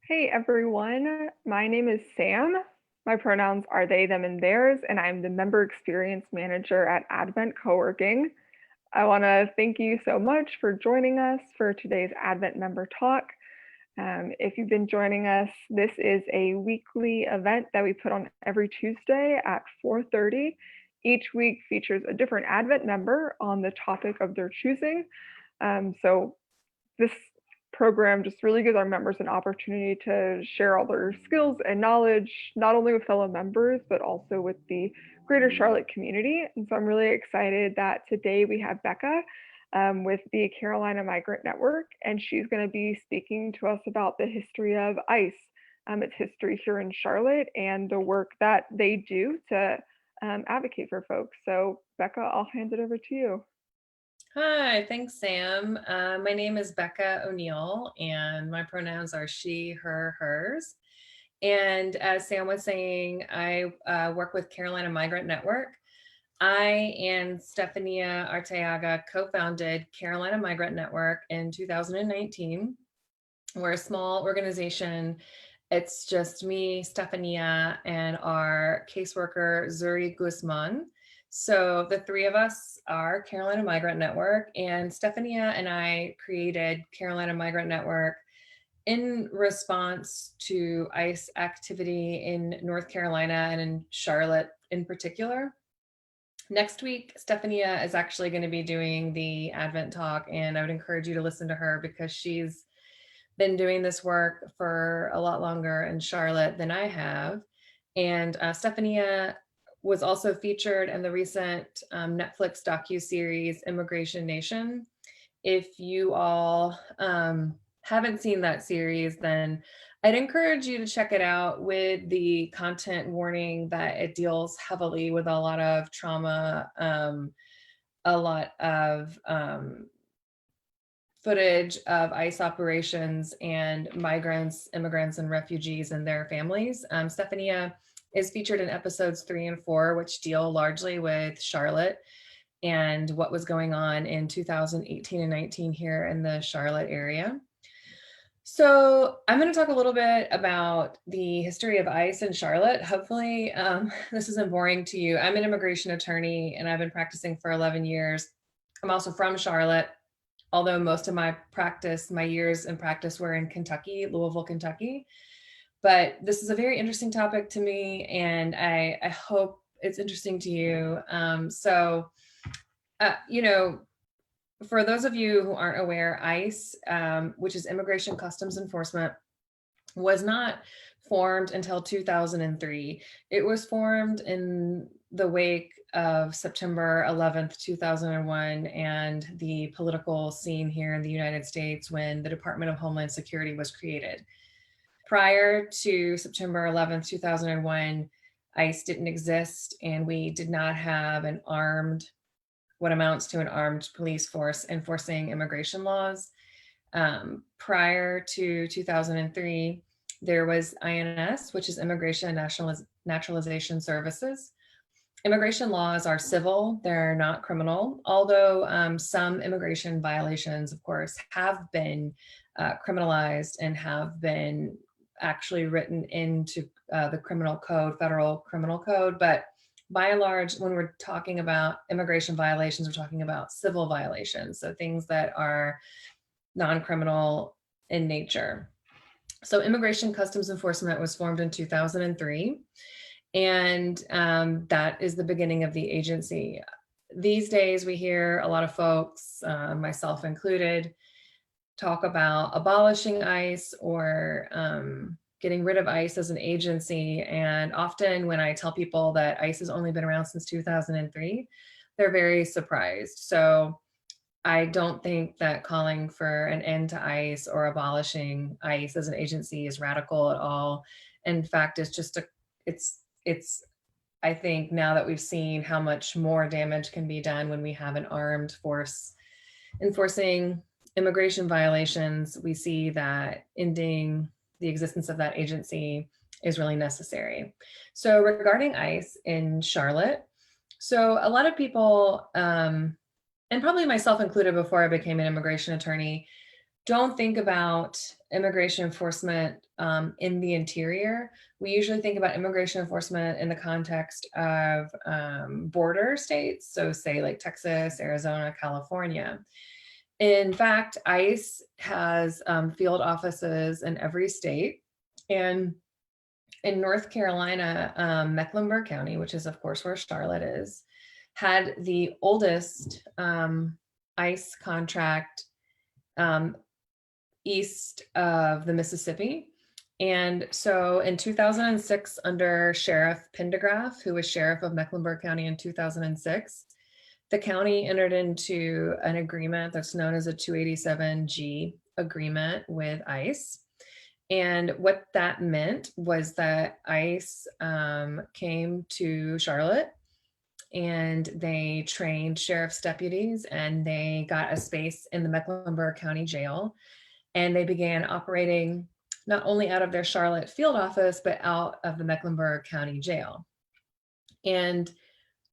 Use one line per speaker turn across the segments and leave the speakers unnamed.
Hey everyone, my name is Sam. My pronouns are they, them, and theirs, and I'm the Member Experience Manager at Advent Coworking. I want to thank you so much for joining us for today's Advent Member Talk. If you've been joining us, this is a weekly event that we put on every Tuesday at 4:30. Each week features a different Advent member on the topic of their choosing. So this program just really gives our members an opportunity to share all their skills and knowledge, not only with fellow members, but also with the greater Charlotte community. And so I'm really excited that today we have Becca with the Carolina Migrant Network, and she's going to be speaking to us about the history of ICE, its history here in Charlotte, and the work that they do to advocate for folks. So Becca, I'll hand it over to you.
Hi, thanks, Sam. My name is Becca O'Neil, and my pronouns are she, her, hers. And as Sam was saying, I work with Carolina Migrant Network. I and Stefania Arteaga co-founded Carolina Migrant Network in 2019. We're a small organization. It's just me, Stefania, and our caseworker, Zuri Guzman. So the three of us are Carolina Migrant Network, and Stefania and I created Carolina Migrant Network in response to ICE activity in North Carolina and in Charlotte in particular. Next week, Stefania is actually going to be doing the Advent talk, and I would encourage you to listen to her because she's been doing this work for a lot longer in Charlotte than I have. And Stefania was also featured in the recent Netflix docuseries Immigration Nation. If you all haven't seen that series, then I'd encourage you to check it out with the content warning that it deals heavily with a lot of trauma, a lot of footage of ICE operations and migrants, immigrants, and refugees and their families. Stefania is featured in episodes 3 and 4, which deal largely with Charlotte and what was going on in 2018 and 19 here in the Charlotte area. So I'm going to talk a little bit about the history of ICE in Charlotte. Hopefully this isn't boring to you. I'm an immigration attorney and I've been practicing for 11 years. I'm also from Charlotte, although most of my years in practice were in Kentucky, Louisville, Kentucky. But this is a very interesting topic to me, and I hope it's interesting to you. For those of you who aren't aware, ICE, which is Immigration Customs Enforcement, was not formed until 2003. It was formed in the wake of September 11th, 2001, and the political scene here in the United States when the Department of Homeland Security was created. Prior to September 11th, 2001, ICE didn't exist, and we did not have what amounts to an armed police force enforcing immigration laws. Prior to 2003, there was INS, which is Immigration and Naturalization Services. Immigration laws are civil, they're not criminal, although some immigration violations, of course, have been criminalized and have been actually written into the criminal code, federal criminal code. But by and large, when we're talking about immigration violations, we're talking about civil violations, so things that are non-criminal in nature. So Immigration Customs Enforcement was formed in 2003, and that is the beginning of the agency. These days, we hear a lot of folks, myself included, talk about abolishing ICE or getting rid of ICE as an agency. And often when I tell people that ICE has only been around since 2003, they're very surprised. So I don't think that calling for an end to ICE or abolishing ICE as an agency is radical at all. In fact, I think now that we've seen how much more damage can be done when we have an armed force enforcing immigration violations, we see that ending the existence of that agency is really necessary. So regarding ICE in Charlotte, so a lot of people, and probably myself included before I became an immigration attorney, don't think about immigration enforcement in the interior. We usually think about immigration enforcement in the context of border states. So say like Texas, Arizona, California. In fact, ICE has field offices in every state. And in North Carolina, Mecklenburg County, which is of course where Charlotte is, had the oldest ICE contract um, east of the Mississippi. And so in 2006, under Sheriff Pendergraph, who was sheriff of Mecklenburg County in 2006, the county entered into an agreement that's known as a 287G agreement with ICE. And what that meant was that ICE came to Charlotte and they trained sheriff's deputies and they got a space in the Mecklenburg County Jail. And they began operating not only out of their Charlotte field office, but out of the Mecklenburg County Jail. And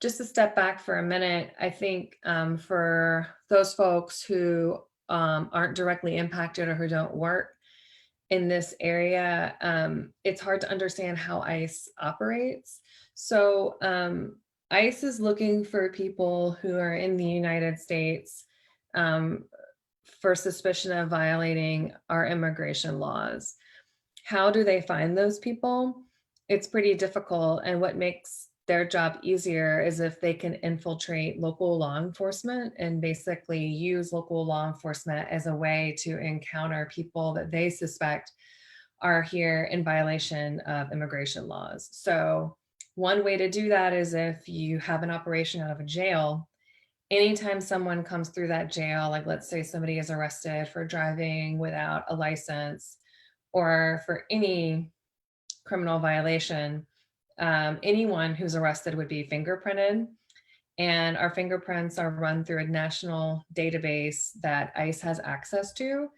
just to step back for a minute, I think for those folks who aren't directly impacted or who don't work in this area, it's hard to understand how ICE operates. So ICE is looking for people who are in the United States for suspicion of violating our immigration laws. How do they find those people? It's pretty difficult. And what makes their job easier is if they can infiltrate local law enforcement and basically use local law enforcement as a way to encounter people that they suspect are here in violation of immigration laws. So one way to do that is if you have an operation out of a jail, anytime someone comes through that jail, like let's say somebody is arrested for driving without a license or for any criminal violation, anyone who's arrested would be fingerprinted. And our fingerprints are run through a national database that ICE has access to.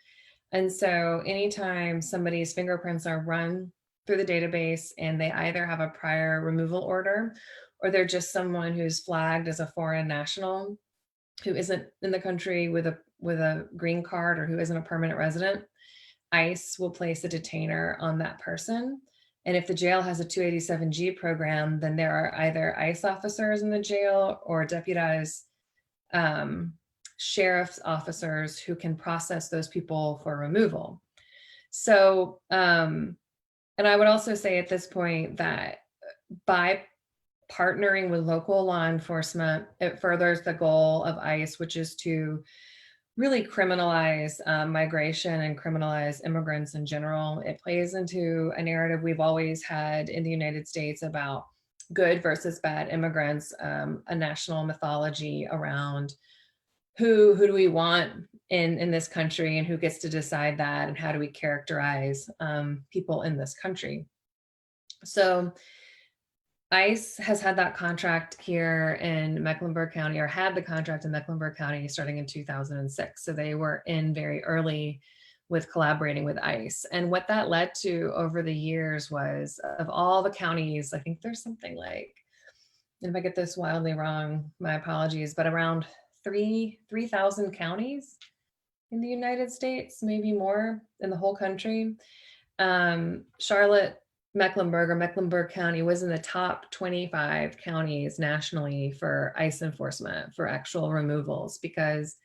And so anytime somebody's fingerprints are run through the database and they either have a prior removal order or they're just someone who's flagged as a foreign national who isn't in the country with a green card or who isn't a permanent resident, ICE will place a detainer on that person. And if the jail has a 287G program, then there are either ICE officers in the jail or deputized sheriff's officers who can process those people for removal. So, and I would also say at this point that by partnering with local law enforcement, it furthers the goal of ICE, which is to really criminalize migration and criminalize immigrants in general. It plays into a narrative we've always had in the United States about good versus bad immigrants, a national mythology around who do we want in this country and who gets to decide that and how do we characterize people in this country. So ICE has had that contract here in Mecklenburg County, or had the contract in Mecklenburg County starting in 2006. So they were in very early with collaborating with ICE. And what that led to over the years was, of all the counties, I think there's something like, and if I get this wildly wrong, my apologies, but around 3,000 counties in the United States, maybe more in the whole country. Charlotte, Mecklenburg County was in the top 25 counties nationally for ICE enforcement for actual removals, because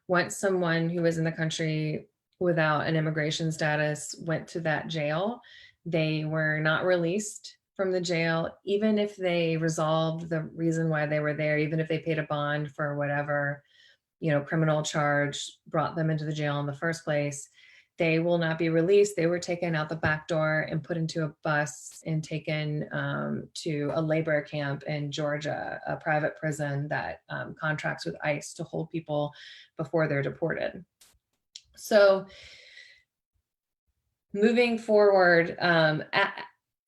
once someone who was in the country without an immigration status went to that jail, they were not released from the jail, even if they resolved the reason why they were there, even if they paid a bond for whatever, criminal charge brought them into the jail in the first place. They will not be released. They were taken out the back door and put into a bus and taken to a labor camp in Georgia, a private prison that contracts with ICE to hold people before they're deported. So moving forward,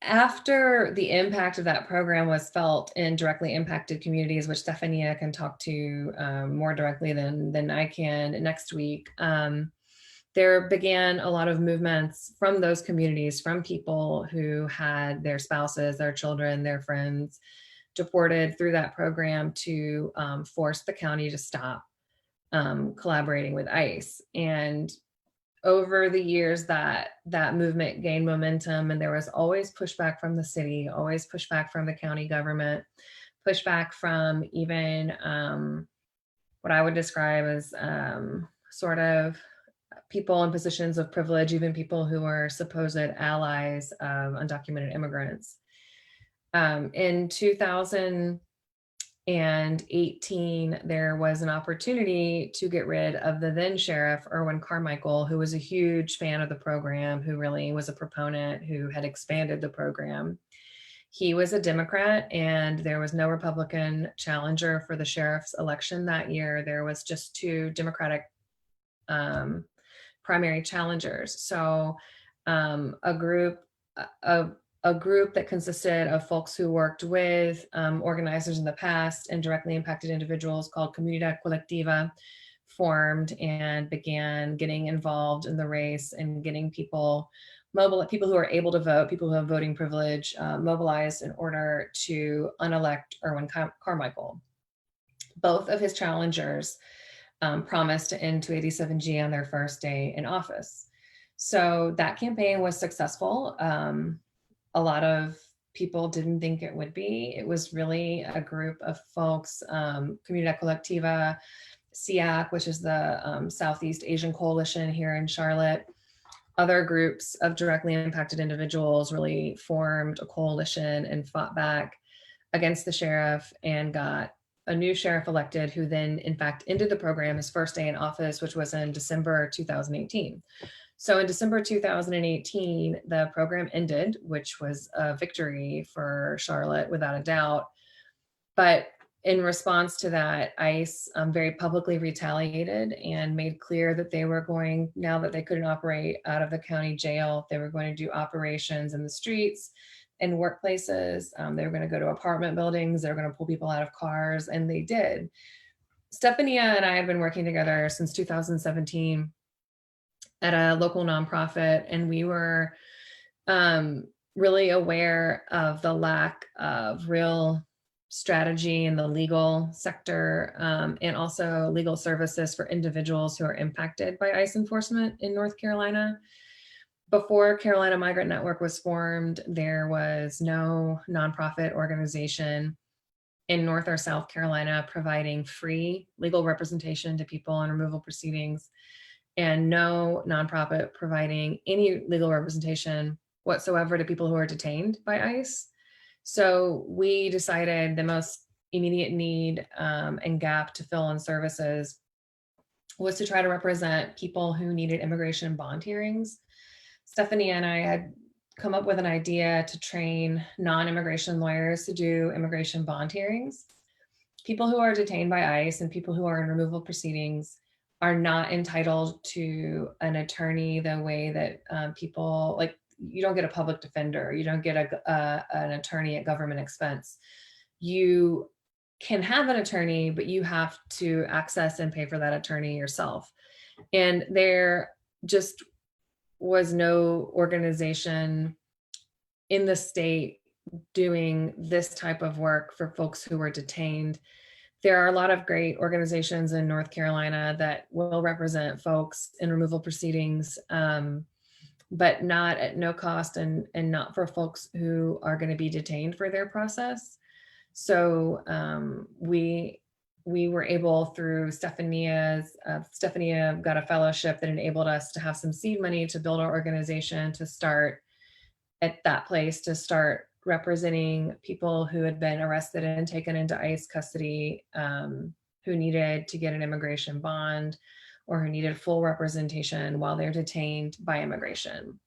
after the impact of that program was felt in directly impacted communities, which Stephania can talk to more directly than I can next week, there began a lot of movements from those communities, from people who had their spouses, their children, their friends deported through that program to force the county to stop collaborating with ICE. And over the years that movement gained momentum, and there was always pushback from the city, always pushback from the county government, pushback from even what I would describe as sort of people in positions of privilege, even people who are supposed allies of undocumented immigrants. In 2018, there was an opportunity to get rid of the then sheriff, Erwin Carmichael, who was a huge fan of the program, who really was a proponent, who had expanded the program. He was a Democrat, and there was no Republican challenger for the sheriff's election that year. There was just two Democratic primary challengers. So a group that consisted of folks who worked with organizers in the past and directly impacted individuals called Comunidad Colectiva formed and began getting involved in the race and getting people people who are able to vote, people who have voting privilege, mobilized in order to unelect Erwin Carmichael. Both of his challengers promised to end 287G on their first day in office. So that campaign was successful. A lot of people didn't think it would be. It was really a group of folks, Comunidad Colectiva, SEAC, which is the Southeast Asian Coalition here in Charlotte. Other groups of directly impacted individuals really formed a coalition and fought back against the sheriff and got a new sheriff elected, who then in fact ended the program his first day in office, which was in December 2018. So in December 2018, the program ended, which was a victory for Charlotte without a doubt. But in response to that, ICE very publicly retaliated and made clear that they were going, now that they couldn't operate out of the county jail, they were going to do operations in the streets and workplaces. They were going to go to apartment buildings. They were going to pull people out of cars, and they did. Stephania and I have been working together since 2017 at a local nonprofit, and we were really aware of the lack of real strategy in the legal sector, and also legal services for individuals who are impacted by ICE enforcement in North Carolina. Before Carolina Migrant Network was formed, there was no nonprofit organization in North or South Carolina providing free legal representation to people in removal proceedings, and no nonprofit providing any legal representation whatsoever to people who are detained by ICE. So we decided the most immediate need and gap to fill in services was to try to represent people who needed immigration bond hearings. Stephanie and I had come up with an idea to train non-immigration lawyers to do immigration bond hearings. People who are detained by ICE and people who are in removal proceedings are not entitled to an attorney the way that people, like, you don't get a public defender, you don't get an attorney at government expense. You can have an attorney, but you have to access and pay for that attorney yourself. And there just was no organization in the state doing this type of work for folks who were detained. There are a lot of great organizations in North Carolina that will represent folks in removal proceedings, but not at no cost, and not for folks who are going to be detained for their process. So we were able, through Stephania got a fellowship that enabled us to have some seed money to build our organization, to start at that place, to start representing people who had been arrested and taken into ICE custody, who needed to get an immigration bond, or who needed full representation while they're detained by immigration.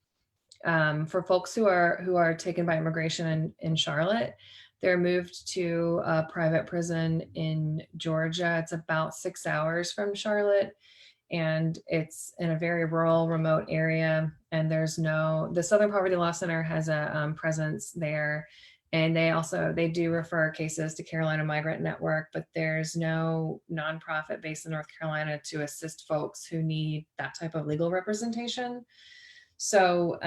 For folks who are taken by immigration in Charlotte, they're moved to a private prison in Georgia. It's about 6 hours from Charlotte, and it's in a very rural, remote area. And the Southern Poverty Law Center has a presence there. And they do refer cases to Carolina Migrant Network, but there's no nonprofit based in North Carolina to assist folks who need that type of legal representation. So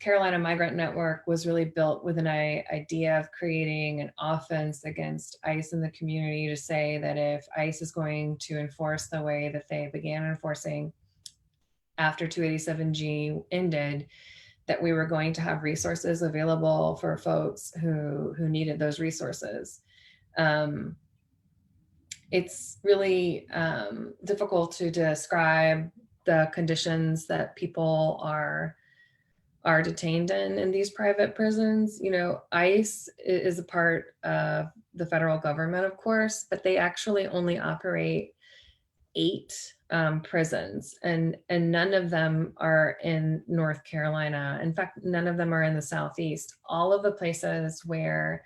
Carolina Migrant Network was really built with an idea of creating an offense against ICE in the community, to say that if ICE is going to enforce the way that they began enforcing after 287G ended, that we were going to have resources available for folks who needed those resources. It's really difficult to describe the conditions that people are detained in these private prisons. You know, ICE is a part of the federal government, of course, but they actually only operate 8 prisons, and none of them are in North Carolina. In fact, none of them are in the Southeast. All of the places where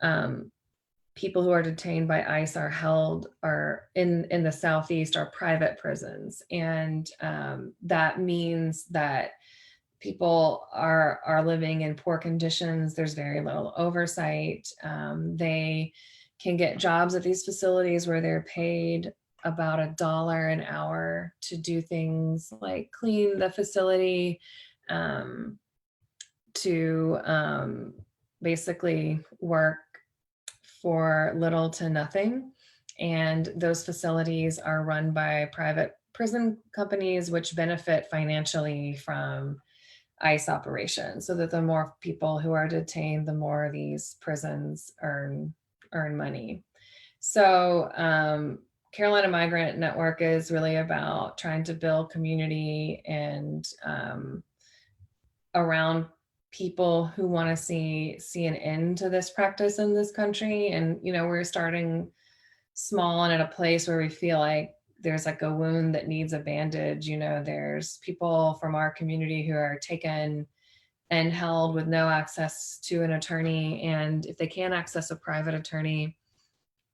um, people who are detained by ICE are held are in the Southeast are private prisons, and that means that people are living in poor conditions. There's very little oversight. They can get jobs at these facilities where they're paid about $1 an hour to do things like clean the facility, um, to basically work for little to nothing. And those facilities are run by private prison companies, which benefit financially from ICE operations, so that the more people who are detained, the more these prisons earn money. So Carolina Migrant Network is really about trying to build community and around people who want to see an end to this practice in this country. And you know, we're starting small and at a place where we feel like there's like a wound that needs a bandage. You know, there's people from our community who are taken and held with no access to an attorney, and if they can't access a private attorney,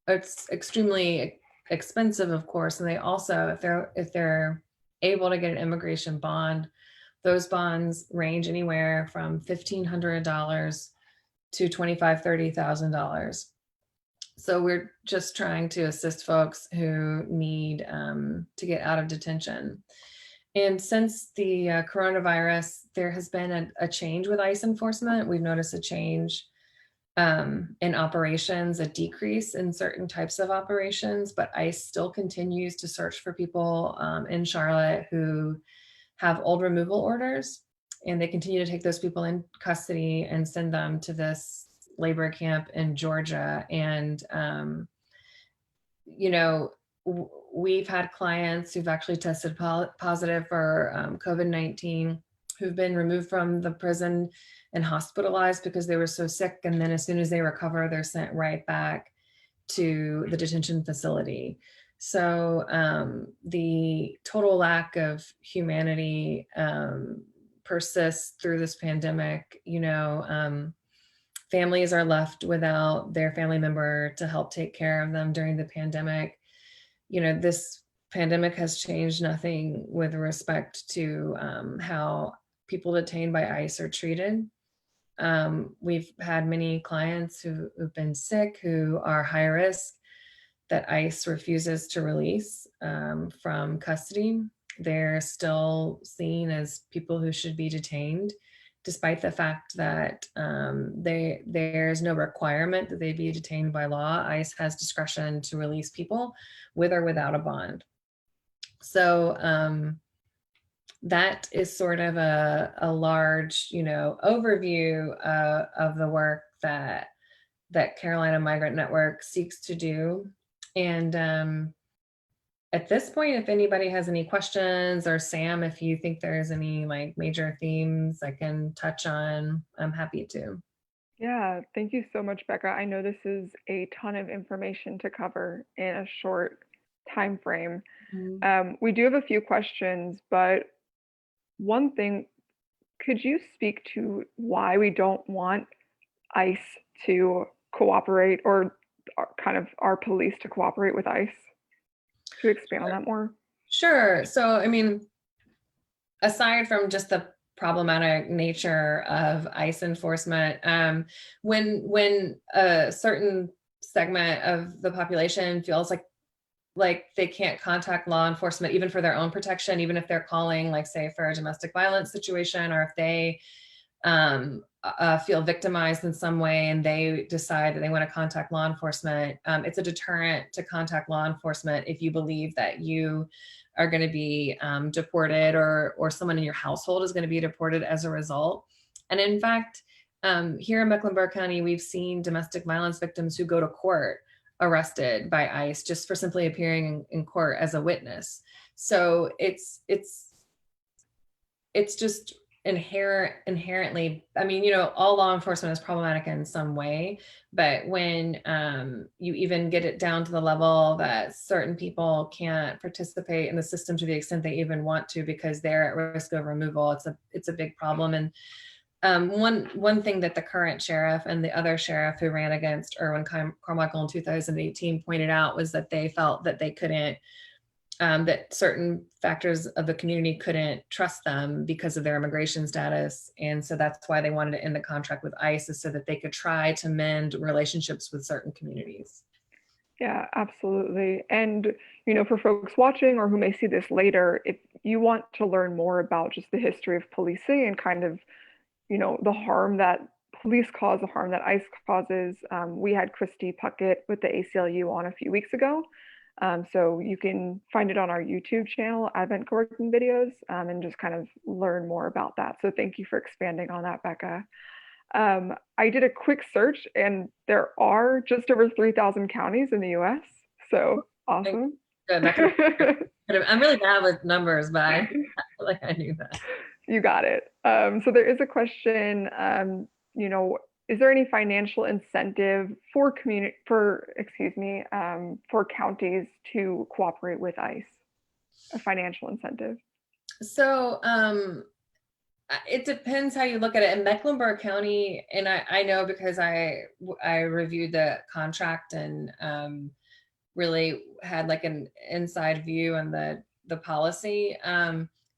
it's extremely expensive, of course. And they also, if they're able to get an immigration bond, those bonds range anywhere from $1,500 to $25,000-$30,000. So we're just trying to assist folks who need to get out of detention. And since the coronavirus, there has been a change with ICE enforcement. We've noticed a change in operations, a decrease in certain types of operations, but ICE still continues to search for people in Charlotte who have old removal orders, and they continue to take those people in custody and send them to this labor camp in Georgia. And you know, we've had clients who've actually tested positive for COVID-19, who've been removed from the prison and hospitalized because they were so sick. And then as soon as they recover, they're sent right back to the detention facility. So the total lack of humanity persists through this pandemic. You know, families are left without their family member to help take care of them during the pandemic. You know, this pandemic has changed nothing with respect to how people detained by ICE are treated. We've had many clients who've been sick, who are high risk, that ICE refuses to release from custody. They're still seen as people who should be detained, despite the fact that there's no requirement that they be detained by law. ICE has discretion to release people with or without a bond. So that is sort of a large, you know, overview of the work that Carolina Migrant Network seeks to do. And at this point, if anybody has any questions, or Sam, if you think there's any like major themes I can touch on, I'm happy to.
Yeah, thank you so much, Becca. I know this is a ton of information to cover in a short time frame. We do have a few questions, but one thing, could you speak to why we don't want ICE to cooperate, or kind of our police to cooperate with ICE? Could you expand on that more?
Sure. So, I mean, aside from just the problematic nature of ICE enforcement, when a certain segment of the population feels like they can't contact law enforcement, even for their own protection, even if they're calling, like say for a domestic violence situation, or if they feel victimized in some way and they decide that they want to contact law enforcement, it's a deterrent to contact law enforcement if you believe that you are going to be deported, or someone in your household is going to be deported as a result. And in fact, here in Mecklenburg County, we've seen domestic violence victims who go to court arrested by ICE just for simply appearing in court as a witness. So it's just inherently, I mean, all law enforcement is problematic in some way, but when you even get it down to the level that certain people can't participate in the system to the extent they even want to because they're at risk of removal, it's a big problem. And one thing that the current sheriff and the other sheriff who ran against Erwin Carmichael in 2018 pointed out was that they felt that they couldn't, that certain factors of the community couldn't trust them because of their immigration status. And so that's why they wanted to end the contract with ICE, is so that they could try to mend relationships with certain communities.
Yeah, absolutely. And, for folks watching or who may see this later, if you want to learn more about just the history of policing and kind of, the harm that police cause, the harm that ICE causes, we had Christy Puckett with the ACLU on a few weeks ago. So you can find it on our YouTube channel, Advent Co-working Videos, and just kind of learn more about that. So thank you for expanding on that, Becca. I did a quick search and there are just over 3,000 counties in the US. So awesome.
Good. I'm really bad with numbers, but I feel like I knew that.
You got it. So there is a question, is there any financial incentive for for counties to cooperate with ICE? A financial incentive?
So it depends how you look at it. In Mecklenburg County, and I know because I reviewed the contract and really had like an inside view on the policy.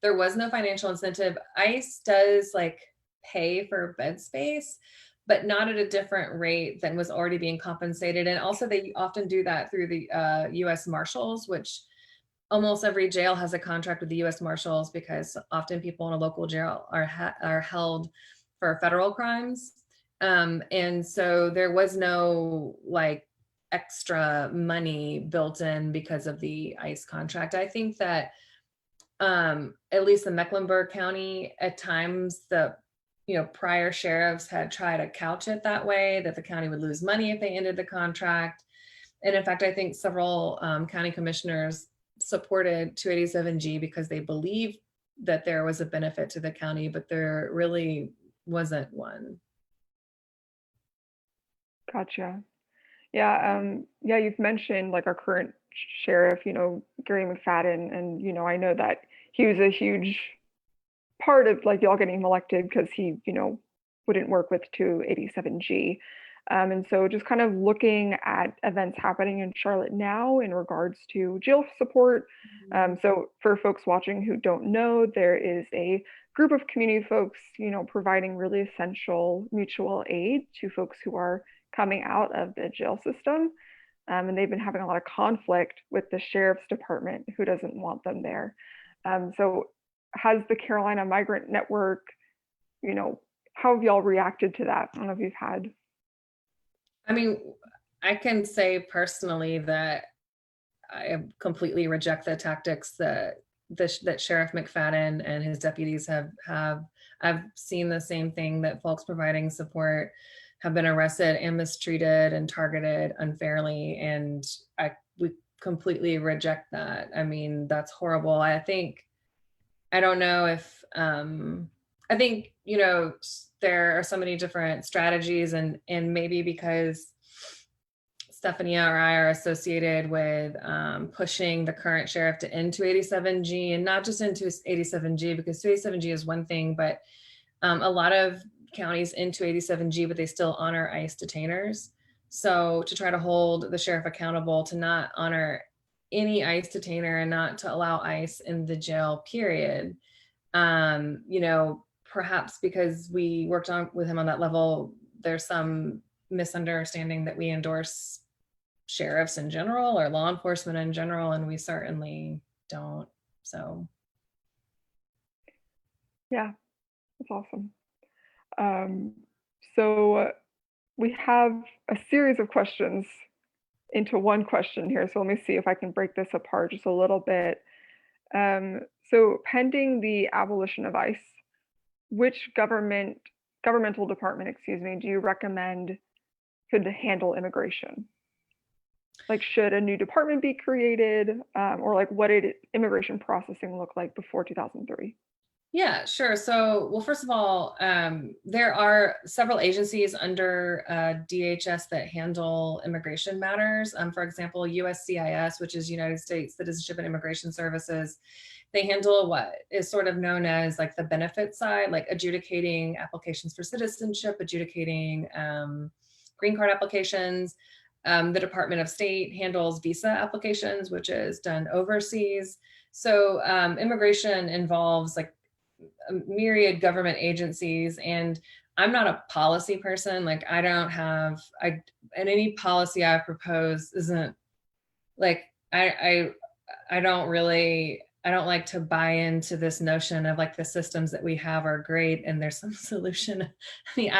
There was no financial incentive. ICE does like pay for bed space, but not at a different rate than was already being compensated. And also they often do that through the US Marshals, which almost every jail has a contract with the US Marshals, because often people in a local jail are held for federal crimes. And so there was no like extra money built in because of the ICE contract. I think that at least in Mecklenburg County, at times the prior sheriffs had tried to couch it that way, that the county would lose money if they ended the contract. And in fact, I think several county commissioners supported 287G because they believed that there was a benefit to the county, but there really wasn't one.
Gotcha. Yeah, you've mentioned like our current sheriff, Gary McFadden, and I know that he was a huge part of like y'all getting him elected because he, wouldn't work with 287G. And so just kind of looking at events happening in Charlotte now in regards to jail support. So for folks watching who don't know, there is a group of community folks, providing really essential mutual aid to folks who are coming out of the jail system. And they've been having a lot of conflict with the sheriff's department, who doesn't want them there. So has the Carolina Migrant Network, how have y'all reacted to that? I don't know if you've had.
I mean, I can say personally that I completely reject the tactics that Sheriff McFadden and his deputies have. I've seen the same thing, that folks providing support have been arrested and mistreated and targeted unfairly, and we completely reject that. I mean, that's horrible. I don't know if I think there are so many different strategies, and maybe because Stephanie or I are associated with pushing the current sheriff to end 287G, and not just into 287G, because 287G is one thing, but a lot of counties in 287G, but they still honor ICE detainers. So to try to hold the sheriff accountable to not honor any ICE detainer and not to allow ICE in the jail, period. Perhaps because we worked with him on that level, there's some misunderstanding that we endorse sheriffs in general or law enforcement in general, and we certainly don't. So
yeah, that's awesome. So we have a series of questions into one question here, so let me see if I can break this apart just a little bit. So pending the abolition of ICE, which governmental department, excuse me, do you recommend could handle immigration? Like, should a new department be created, or like, what did immigration processing look like before 2003?
Yeah, sure. So, well, first of all, there are several agencies under DHS that handle immigration matters. For example, USCIS, which is United States Citizenship and Immigration Services, they handle what is sort of known as like the benefit side, like adjudicating applications for citizenship, adjudicating green card applications. The Department of State handles visa applications, which is done overseas. So immigration involves like a myriad government agencies, and I'm not a policy person. Like I don't have, and any policy I propose isn't like, I don't really, I don't like to buy into this notion of like the systems that we have are great and there's some solution. I mean,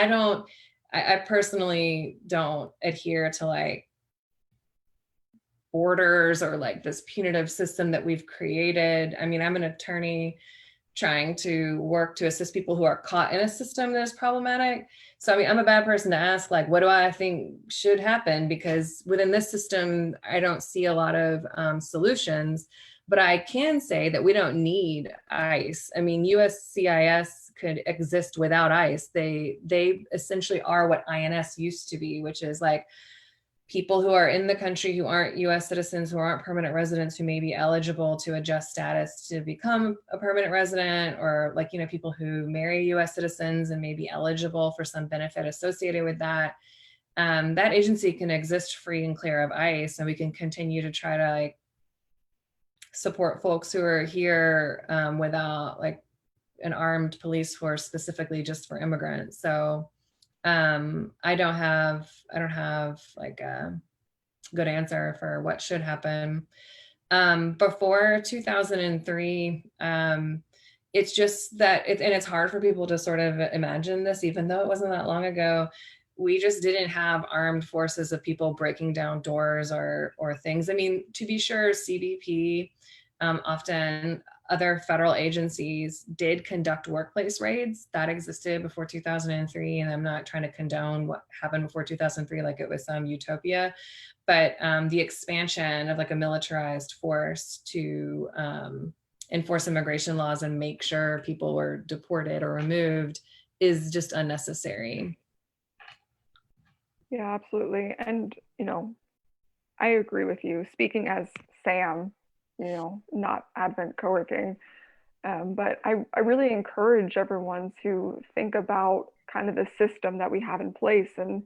I personally don't adhere to like borders or like this punitive system that we've created. I mean, I'm an attorney trying to work to assist people who are caught in a system that is problematic. So, I mean, I'm a bad person to ask, like, what do I think should happen? Because within this system, I don't see a lot of solutions, but I can say that we don't need ICE. I mean, USCIS could exist without ICE. They essentially are what INS used to be, which is like people who are in the country who aren't US citizens, who aren't permanent residents, who may be eligible to adjust status to become a permanent resident, or like, you know, people who marry US citizens and may be eligible for some benefit associated with that. That agency can exist free and clear of ICE, and we can continue to try to like support folks who are here without like an armed police force specifically just for immigrants. So I don't have like a good answer for what should happen. Before 2003, it's just that and it's hard for people to sort of imagine this, even though it wasn't that long ago. We just didn't have armed forces of people breaking down doors or things. I mean, to be sure, CBP, often other federal agencies did conduct workplace raids. That existed before 2003, and I'm not trying to condone what happened before 2003 like it was some utopia, but the expansion of like a militarized force to enforce immigration laws and make sure people were deported or removed is just unnecessary.
Yeah, absolutely. And, I agree with you. Speaking as Sam, not Advent co-working, but I really encourage everyone to think about kind of the system that we have in place, and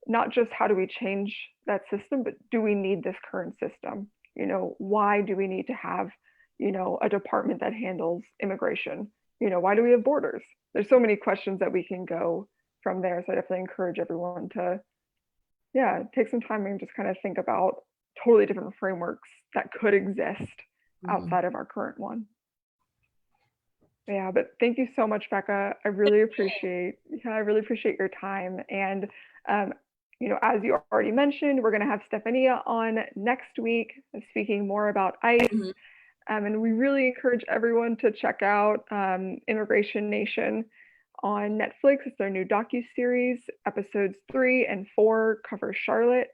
not just how do we change that system, but do we need this current system? Why do we need to have, a department that handles immigration? Why do we have borders? There's so many questions that we can go from there. So I definitely encourage everyone to, yeah, take some time and just kind of think about totally different frameworks that could exist outside of our current one. Yeah, but thank you so much, Becca. I really appreciate your time. And as you already mentioned, we're going to have Stefania on next week speaking more about ICE.
Mhm.
And we really encourage everyone to check out Immigration Nation on Netflix. It's their new docuseries. Episodes 3 and 4 cover Charlotte.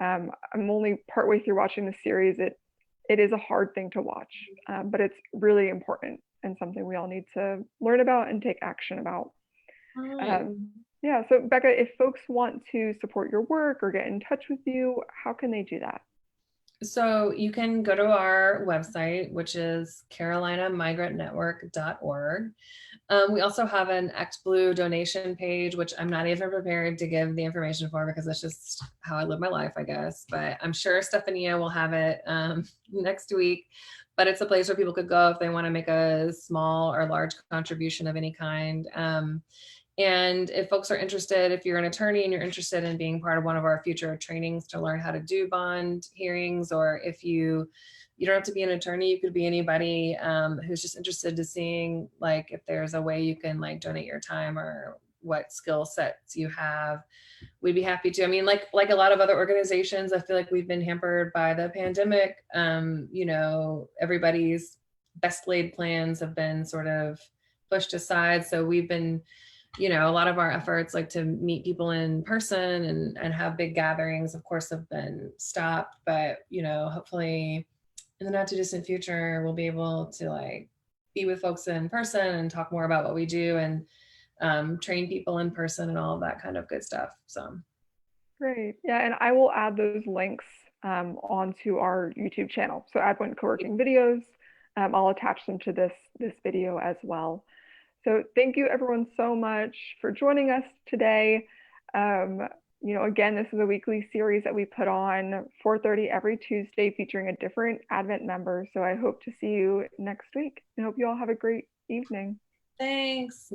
I'm only partway through watching the series. It is a hard thing to watch, but it's really important and something we all need to learn about and take action about.
Right.
Yeah, so Becca, if folks want to support your work or get in touch with you, how can they do that?
So you can go to our website, which is carolinamigrantnetwork.org. We also have an ActBlue donation page, which I'm not even prepared to give the information for because that's just how I live my life, I guess. But I'm sure Stefania will have it next week. But it's a place where people could go if they want to make a small or large contribution of any kind. And if folks are interested, if you're an attorney and you're interested in being part of one of our future trainings to learn how to do bond hearings, or if you don't have to be an attorney, you could be anybody who's just interested to seeing like if there's a way you can like donate your time or what skill sets you have, we'd be happy to. I mean, like a lot of other organizations, I feel like we've been hampered by the pandemic. Everybody's best laid plans have been sort of pushed aside. So we've been, a lot of our efforts like to meet people in person and have big gatherings, of course, have been stopped. But, hopefully in the not too distant future, we'll be able to like be with folks in person and talk more about what we do and train people in person and all of that kind of good stuff. So
Great. Yeah, and I will add those links onto our YouTube channel. So Advent Co-working videos. I'll attach them to this video as well. So thank you everyone so much for joining us today. Again, this is a weekly series that we put on 4:30 every Tuesday featuring a different Advent member. So I hope to see you next week and hope you all have a great evening.
thanks.